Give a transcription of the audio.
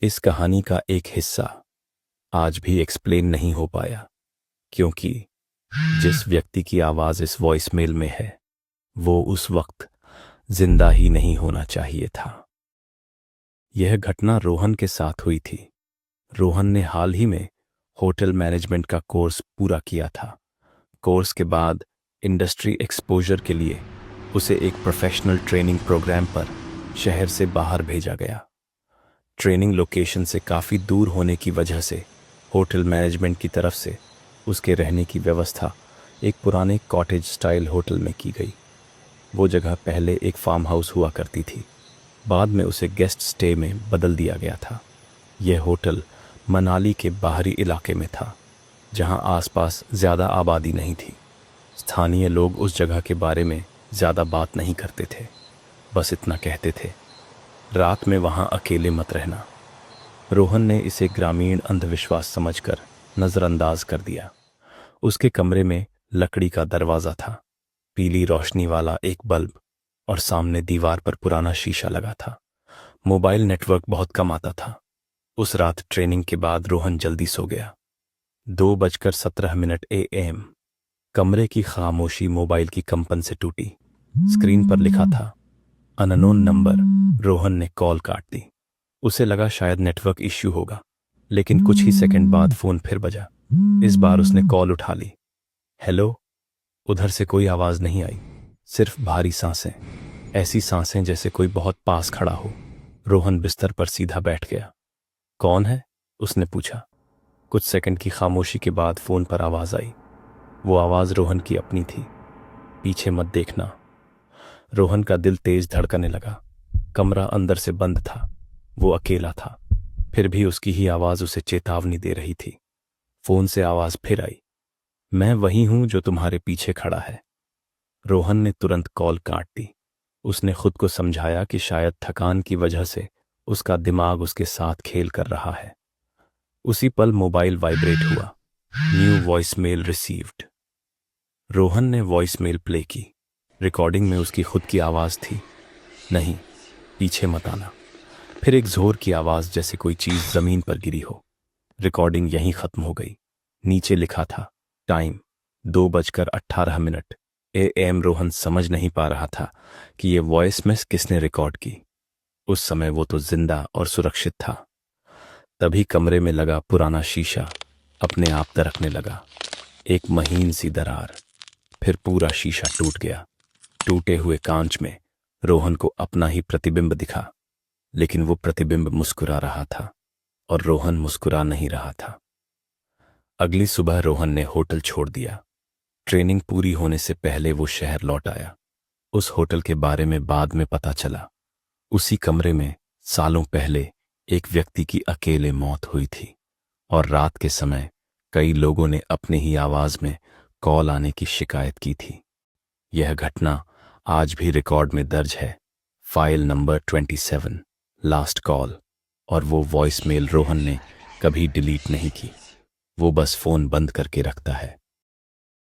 इस कहानी का एक हिस्सा आज भी एक्सप्लेन नहीं हो पाया, क्योंकि जिस व्यक्ति की आवाज़ इस वॉइसमेल में है वो उस वक्त जिंदा ही नहीं होना चाहिए था। यह घटना रोहन के साथ हुई थी। रोहन ने हाल ही में होटल मैनेजमेंट का कोर्स पूरा किया था। कोर्स के बाद इंडस्ट्री एक्सपोजर के लिए उसे एक प्रोफेशनल ट्रेनिंग प्रोग्राम पर शहर से बाहर भेजा गया। ट्रेनिंग लोकेशन से काफ़ी दूर होने की वजह से होटल मैनेजमेंट की तरफ से उसके रहने की व्यवस्था एक पुराने कॉटेज स्टाइल होटल में की गई। वो जगह पहले एक फार्म हाउस हुआ करती थी, बाद में उसे गेस्ट स्टे में बदल दिया गया था। यह होटल मनाली के बाहरी इलाके में था, जहां आसपास ज़्यादा आबादी नहीं थी। स्थानीय लोग उस जगह के बारे में ज़्यादा बात नहीं करते थे, बस इतना कहते थे, रात में वहां अकेले मत रहना। रोहन ने इसे ग्रामीण अंधविश्वास समझकर नज़रअंदाज कर दिया। उसके कमरे में लकड़ी का दरवाज़ा था, पीली रोशनी वाला एक बल्ब और सामने दीवार पर पुराना शीशा लगा था। मोबाइल नेटवर्क बहुत कम आता था। उस रात ट्रेनिंग के बाद रोहन जल्दी सो गया। 2:17 AM। कमरे की खामोशी मोबाइल की कंपन से टूटी। स्क्रीन पर लिखा था अननोन नंबर। रोहन ने कॉल काट दी। उसे लगा शायद नेटवर्क इश्यू होगा, लेकिन कुछ ही सेकंड बाद फोन फिर बजा। इस बार उसने कॉल उठा ली। हेलो। उधर से कोई आवाज नहीं आई, सिर्फ भारी सांसें, ऐसी सांसें जैसे कोई बहुत पास खड़ा हो। रोहन बिस्तर पर सीधा बैठ गया। कौन है? उसने पूछा। कुछ सेकंड की खामोशी के बाद फोन पर आवाज आई। वो आवाज रोहन की अपनी थी। पीछे मत देखना। रोहन का दिल तेज धड़कने लगा। कमरा अंदर से बंद था, वो अकेला था, फिर भी उसकी ही आवाज उसे चेतावनी दे रही थी। फोन से आवाज फिर आई। मैं वही हूं जो तुम्हारे पीछे खड़ा है। रोहन ने तुरंत कॉल काट दी। उसने खुद को समझाया कि शायद थकान की वजह से उसका दिमाग उसके साथ खेल कर रहा है। उसी पल मोबाइल वाइब्रेट हुआ। New voicemail received. रोहन ने वॉइसमेल प्ले की। रिकॉर्डिंग में उसकी खुद की आवाज थी। नहीं, पीछे मत आना। फिर एक जोर की आवाज, जैसे कोई चीज जमीन पर गिरी हो। रिकॉर्डिंग यहीं खत्म हो गई। नीचे लिखा था टाइम 2:18 AM। रोहन समझ नहीं पा रहा था कि ये वॉइस मैस किसने रिकॉर्ड की। उस समय वो तो जिंदा और सुरक्षित था। तभी कमरे में लगा पुराना शीशा अपने आप दरकने लगा। एक महीन सी दरार, फिर पूरा शीशा टूट गया। टूटे हुए कांच में रोहन को अपना ही प्रतिबिंब दिखा, लेकिन वो प्रतिबिंब मुस्कुरा रहा था और रोहन मुस्कुरा नहीं रहा था। अगली सुबह रोहन ने होटल छोड़ दिया। ट्रेनिंग पूरी होने से पहले वो शहर लौट आया। उस होटल के बारे में बाद में पता चला, उसी कमरे में सालों पहले एक व्यक्ति की अकेले मौत हुई थी और रात के समय कई लोगों ने अपनी ही आवाज में कॉल आने की शिकायत की थी। यह घटना आज भी रिकॉर्ड में दर्ज है, फाइल नंबर 27, लास्ट कॉल। और वो वॉइसमेल रोहन ने कभी डिलीट नहीं की। वो बस फोन बंद करके रखता है।